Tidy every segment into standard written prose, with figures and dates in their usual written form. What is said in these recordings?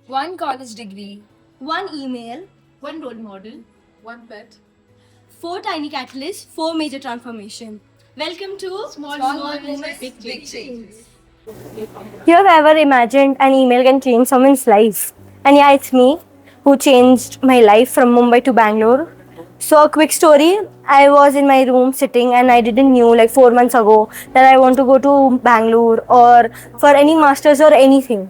One college degree. One email, One role model, one pet. 4 tiny catalysts, 4 major transformation. Welcome to Small moments, big big changes. You have ever imagined an email can change someone's life? And yeah, it's me who changed my life from Mumbai to Bangalore. So a quick story, I was in my room sitting and I didn't knew like 4 months ago that I want to go to Bangalore or for any masters or anything.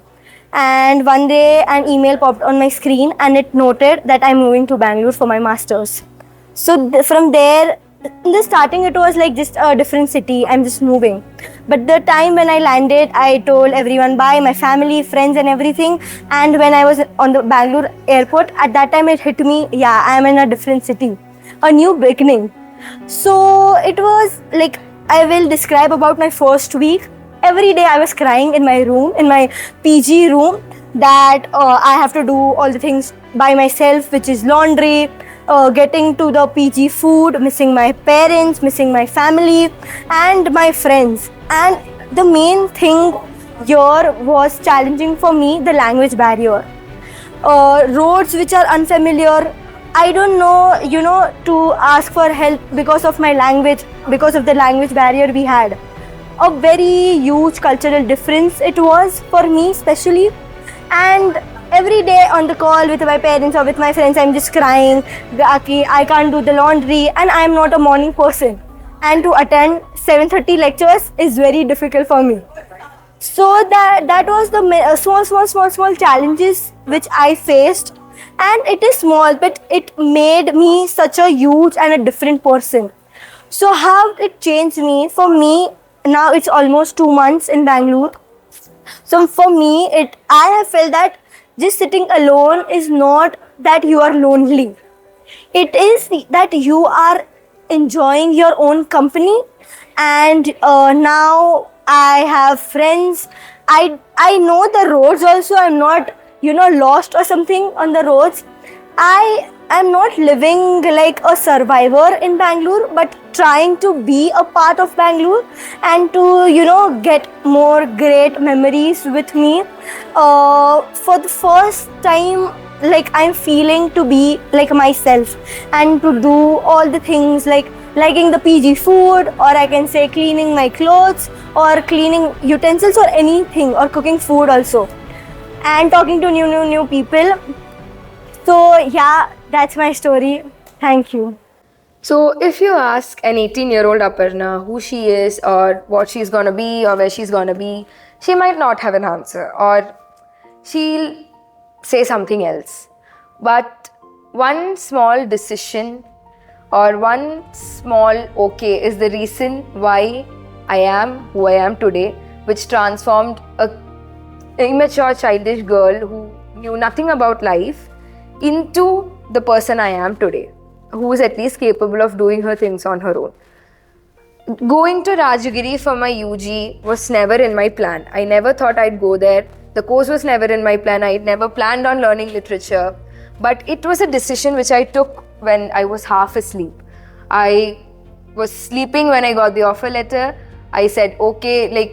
And one day an email popped on my screen and it noted that I'm moving to Bangalore for my masters. So from there, in the starting, it was like just a different city. I'm just moving. But the time when I landed, I told everyone bye, my family, friends, and everything. And when I was on the Bangalore airport, at that time it hit me. Yeah, I'm in a different city, a new beginning. So it was like I will describe about my first week. Every day I was crying in my room, in my PG room, that I have to do all the things by myself, which is laundry, getting to the PG food, missing my parents, missing my family, and my friends. And the main thing here was challenging for me the language barrier. Roads which are unfamiliar. I don't know, to ask for help because of my language, because of the language barrier we had. A very huge cultural difference it was for me, especially. And every day on the call with my parents or with my friends, I'm just crying. "Aki, I can't do the laundry, and I'm not a morning person. And to attend 7:30 lectures is very difficult for me. So that was the small challenges which I faced, and it is small, but it made me such a huge and a different person. So how it changed me? For me, now it's almost 2 months in Bangalore. So for me, I have felt that just sitting alone is not that you are lonely. It is that you are enjoying your own company, and now I have friends. I know the roads also. I'm not lost or something on the roads. I am not living like a survivor in Bangalore, but trying to be a part of Bangalore and to get more great memories with me. For the first time, like I'm feeling to be like myself and to do all the things like liking the PG food, or I can say cleaning my clothes or cleaning utensils or anything, or cooking food also, and talking to new people. So yeah, that's my story. Thank you. So, if you ask an 18-year-old Aparna who she is, or what she's gonna be, or where she's gonna be, she might not have an answer, or she'll say something else. But one small decision or one small okay is the reason why I am who I am today, which transformed a immature, childish girl who knew nothing about life into the person I am today, who is at least capable of doing her things on her own. Going to Rajagiri for my UG was never in my plan. I never thought I'd go there. The course was never in my plan. I never planned on learning literature. But it was a decision which I took when I was half asleep. I was sleeping when I got the offer letter. I said okay,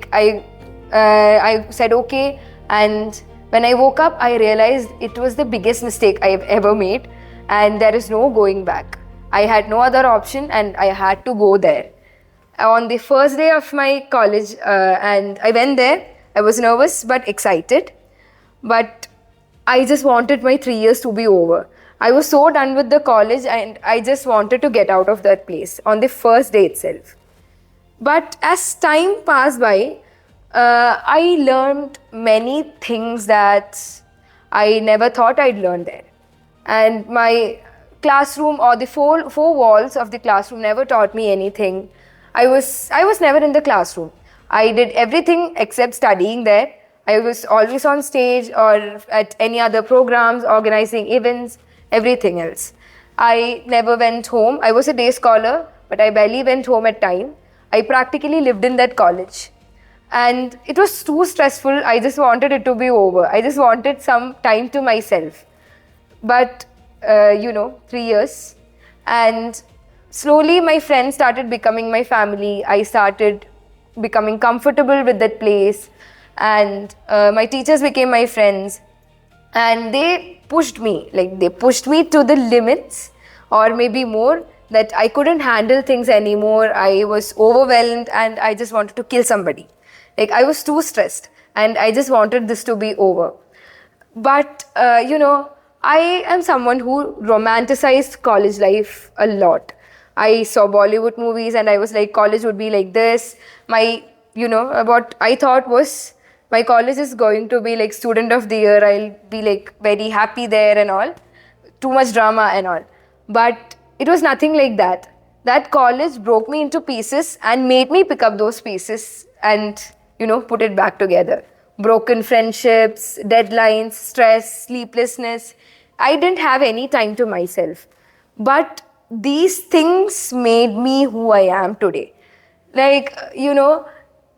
I said okay, and when I woke up, I realized it was the biggest mistake I've ever made, and there is no going back. I had no other option, and I had to go there. On the first day of my college, and I went there, I was nervous but excited. But I just wanted my 3 years to be over. I was so done with the college, and I just wanted to get out of that place on the first day itself. But as time passed by, I learned many things that I never thought I'd learn there. And my classroom, or the four walls of the classroom, never taught me anything. I was never in the classroom. I did everything except studying there. I was always on stage or at any other programs, organizing events, everything else. I never went home. I was a day scholar, but I barely went home at time. I practically lived in that college. And it was too stressful. I just wanted it to be over. I just wanted some time to myself. But, 3 years. And slowly my friends started becoming my family. I started becoming comfortable with that place. And my teachers became my friends. and they pushed me, like they pushed me to the limits, or maybe more, that I couldn't handle things anymore. I was overwhelmed and I just wanted to kill somebody. Like I was too stressed and I just wanted this to be over. But I am someone who romanticized college life a lot. I saw Bollywood movies and I was like, college would be like this. What I thought was, my college is going to be like student of the year. I'll be like very happy there and all. Too much drama and all. But it was nothing like that. That college broke me into pieces and made me pick up those pieces and, put it back together. Broken friendships, deadlines, stress, sleeplessness. I didn't have any time to myself. But these things made me who I am today. Like,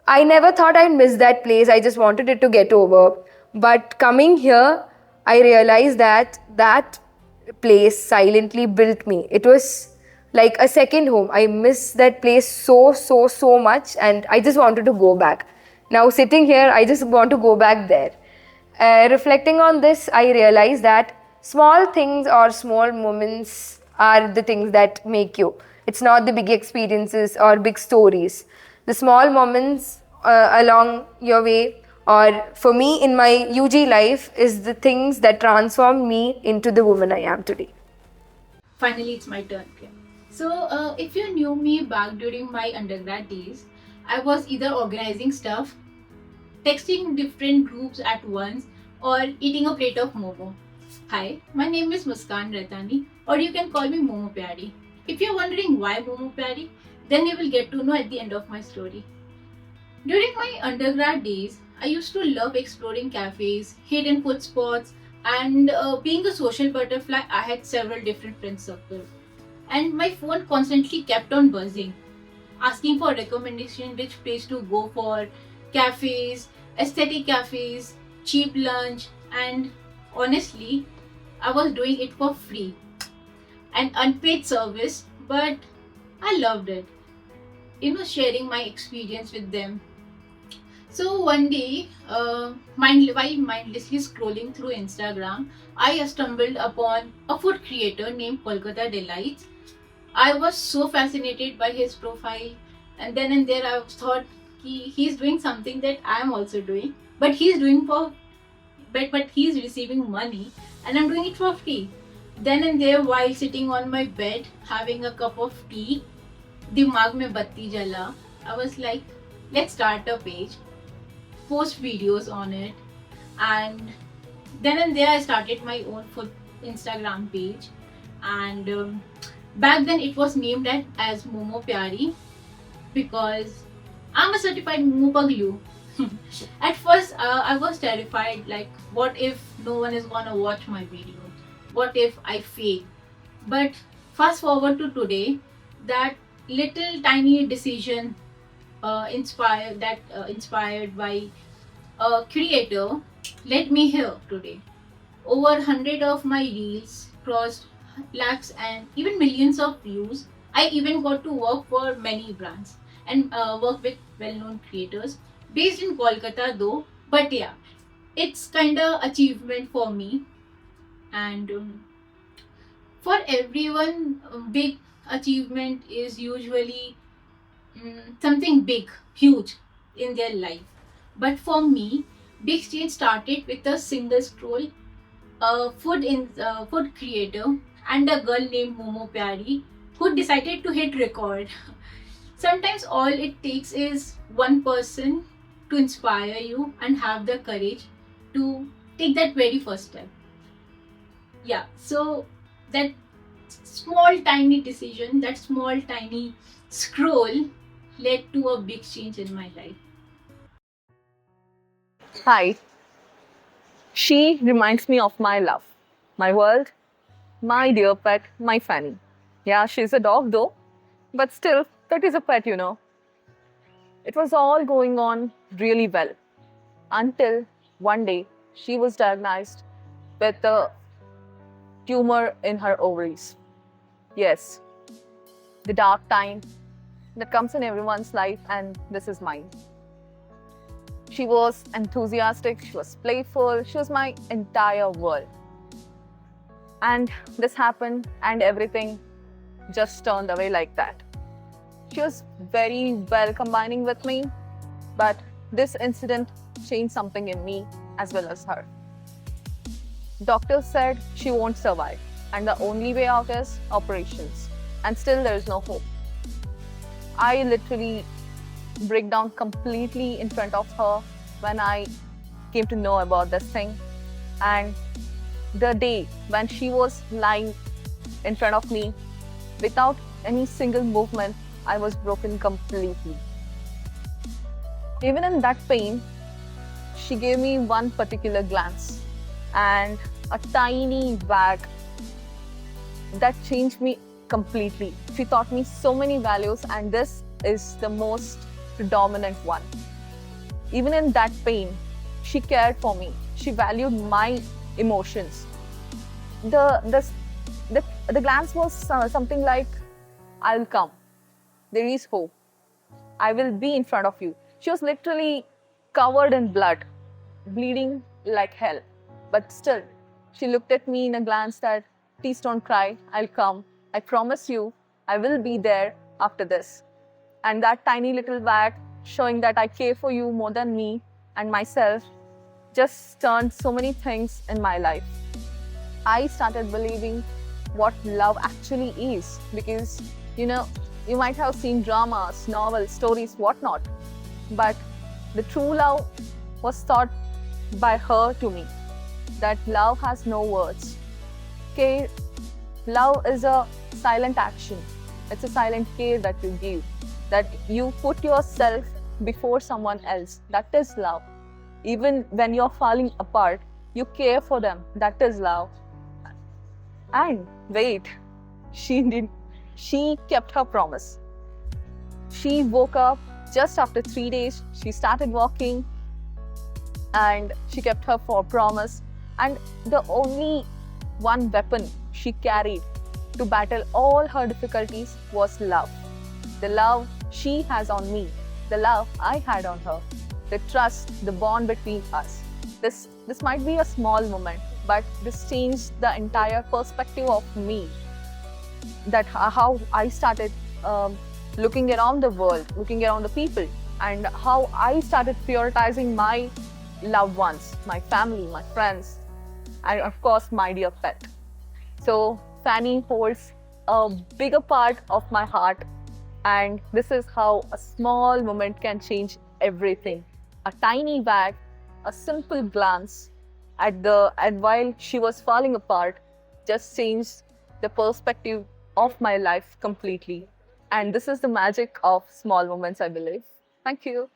I never thought I'd miss that place. I just wanted it to get over. But coming here, I realized that that place silently built me. It was like a second home. I miss that place so much, and I just wanted to go back. Now, sitting here, I just want to go back there. Reflecting on this, I realized that small things or small moments are the things that make you. It's not the big experiences or big stories. The small moments along your way, or for me in my UG life, is the things that transform me into the woman I am today. Finally, it's my turn. Okay. So, if you knew me back during my undergrad days, I was either organizing stuff, texting different groups at once, or eating a plate of momo. Hi, my name is Muskan Raitani, or you can call me Momo Pyari. If you're wondering why Momo Pyari, then you will get to know at the end of my story. During my undergrad days, I used to love exploring cafes, hidden food spots, and being a social butterfly, I had several different friend circles. And my phone constantly kept on buzzing, asking for recommendation which place to go for, cafes, aesthetic cafes, cheap lunch, and honestly, I was doing it for free. An unpaid service, but I loved it. Sharing my experience with them. So one day, while mindlessly scrolling through Instagram, I stumbled upon a food creator named Kolkata Delights. I was so fascinated by his profile, and then and there I thought he's doing something that I am also doing, but he's doing for but he's receiving money, and I'm doing it for free. Then and there, while sitting on my bed having a cup of tea, dimag mein batti jala, I was like, let's start a page, post videos on it, and then and there I started my own food Instagram page, and back then it was named as Momo Pyari because I'm a certified Momo Paglu. At first, I was terrified, like, what if no one is gonna watch my video? What if I fail? But fast forward to today, that little tiny decision inspired by a creator led me here today. Over 100 of my reels crossed lakhs and even millions of views. I even got to work for many brands and work with well-known creators based in Kolkata though. But yeah, it's kind of achievement for me, and for everyone, big achievement is usually something big, huge in their life. But for me, big change started with a single scroll, a food creator, and a girl named Momo Pyari who decided to hit record. Sometimes all it takes is one person to inspire you and have the courage to take that very first step. Yeah, so that small tiny decision, that small tiny scroll led to a big change in my life. Hi, she reminds me of my love, my world, my dear pet, my Fanny. Yeah, she's a dog though, but still, that is a pet. It was all going on really well until one day she was diagnosed with a tumor in her ovaries. Yes, the dark time that comes in everyone's life, and this is mine. She was enthusiastic, she was playful, she was my entire world. And this happened, and everything just turned away like that. She was very well combining with me, but this incident changed something in me as well as her. Doctors said she won't survive, and the only way out is operations, and still there is no hope. I literally break down completely in front of her when I came to know about this thing. And the day when she was lying in front of me without any single movement, I was broken completely. Even in that pain, she gave me one particular glance and a tiny wag that changed me completely. She taught me so many values, and this is the most predominant one. Even in that pain, she cared for me. She valued my emotions. The glance was something like, "I'll come. There is hope. I will be in front of you." She was literally covered in blood, bleeding like hell. But still, she looked at me in a glance that, "Please don't cry. I'll come. I promise you, I will be there after this." And that tiny little wag showing that I care for you more than me and myself just turned so many things in my life. I started believing what love actually is, because you might have seen dramas, novels, stories, whatnot, but the true love was taught by her to me, that love has no words. Okay, love is a silent action. It's a silent care that you give, that you put yourself before someone else. That is love. Even when you're falling apart, you care for them. That is love. And wait, she kept her promise. She woke up just after 3 days. She started walking, and she kept her promise. And the only one weapon she carried to battle all her difficulties was love. The love she has on me, the love I had on her, the trust, the bond between us. This might be a small moment, but this changed the entire perspective of me. That how I started looking around the world, looking around the people, and how I started prioritizing my loved ones, my family, my friends, and of course my dear pet. So Fanny holds a bigger part of my heart, and this is how a small moment can change everything. A tiny wag, a simple glance and while she was falling apart, just changed the perspective of my life completely. And this is the magic of small moments, I believe. Thank you.